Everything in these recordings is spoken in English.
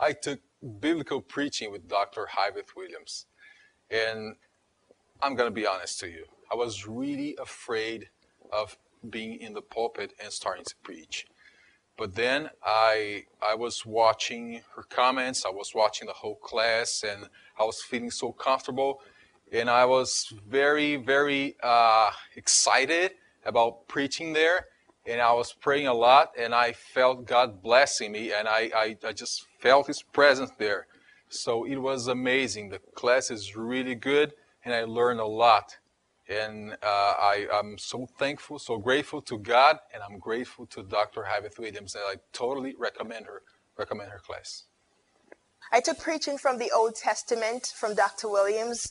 I took biblical preaching with Dr. Hyveth Williams. And I'm going to be honest to you. I was really afraid of being in the pulpit and starting to preach. But then I was watching her comments, I was watching the whole class, and I was feeling so comfortable. And I was very, very excited about preaching there. And I was praying a lot, and I felt God blessing me, and I just felt His presence there. So it was amazing. The class is really good, and I learned a lot. And I'm so thankful, so grateful to God, and I'm grateful to Dr. Hyveth Williams, and I totally recommend her class. I took preaching from the Old Testament from Dr. Williams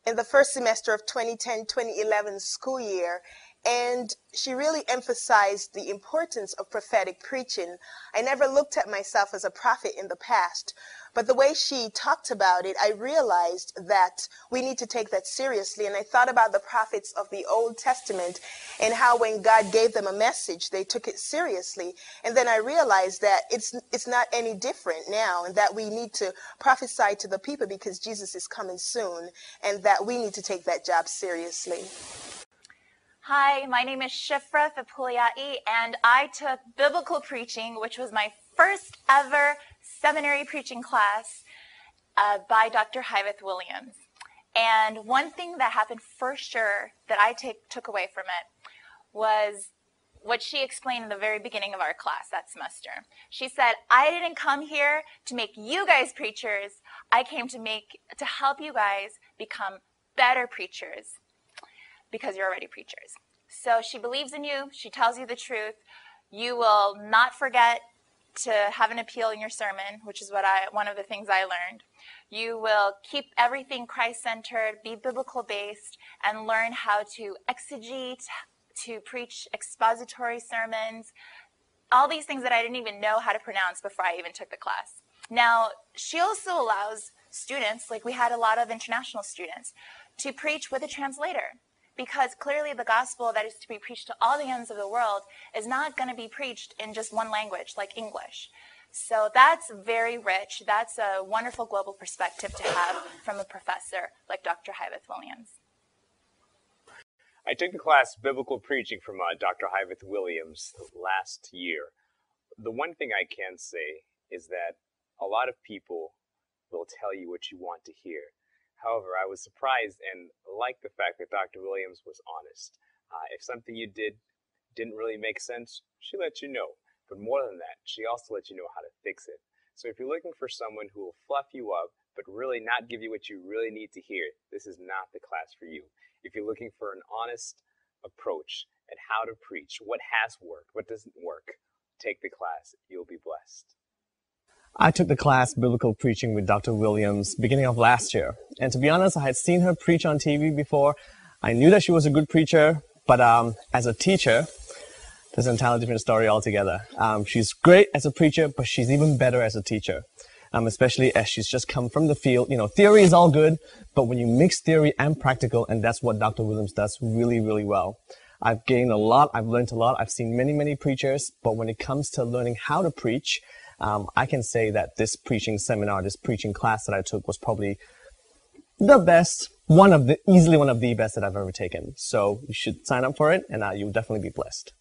in the first semester of 2010-2011 school year, and she really emphasized the importance of prophetic preaching. I never looked at myself as a prophet in the past, but the way she talked about it, I realized that we need to take that seriously. And I thought about the prophets of the Old Testament and how when God gave them a message, they took it seriously. And then I realized that it's not any different now, and that we need to prophesy to the people because Jesus is coming soon, and that we need to take that job seriously. Hi, my name is Shifra Fipuliai, and I took biblical preaching, which was my first ever seminary preaching class by Dr. Hyveth Williams. And one thing that happened for sure that I took away from it was what she explained in the very beginning of our class that semester. She said, I didn't come here to make you guys preachers. I came to help you guys become better preachers, because you're already preachers. So she believes in you. She tells you the truth. You will not forget to have an appeal in your sermon, which is one of the things I learned. You will keep everything Christ-centered, be biblical-based, and learn how to exegete, to preach expository sermons, all these things that I didn't even know how to pronounce before I even took the class. Now, she also allows students, like we had a lot of international students, to preach with a translator. Because clearly the gospel that is to be preached to all the ends of the world is not going to be preached in just one language like English. So that's very rich. That's a wonderful global perspective to have from a professor like Dr. Hyveth Williams. I took the class Biblical Preaching from Dr. Hyveth Williams last year. The one thing I can say is that a lot of people will tell you what you want to hear. However, I was surprised and liked the fact that Dr. Williams was honest. If something you did didn't really make sense, she let you know. But more than that, she also let you know how to fix it. So if you're looking for someone who will fluff you up, but really not give you what you really need to hear, this is not the class for you. If you're looking for an honest approach at how to preach, what has worked, what doesn't work, take the class. You'll be blessed. I took the class Biblical Preaching with Dr. Williams beginning of last year. And to be honest, I had seen her preach on TV before. I knew that she was a good preacher, but as a teacher, there's an entirely different story altogether. She's great as a preacher, but she's even better as a teacher, especially as she's just come from the field. You know, theory is all good, but when you mix theory and practical, and that's what Dr. Williams does really, really well. I've gained a lot. I've learned a lot. I've seen many, many preachers, but when it comes to learning how to preach, I can say that this preaching seminar, this preaching class that I took was probably the best, easily one of the best that I've ever taken. So you should sign up for it, and you'll definitely be blessed.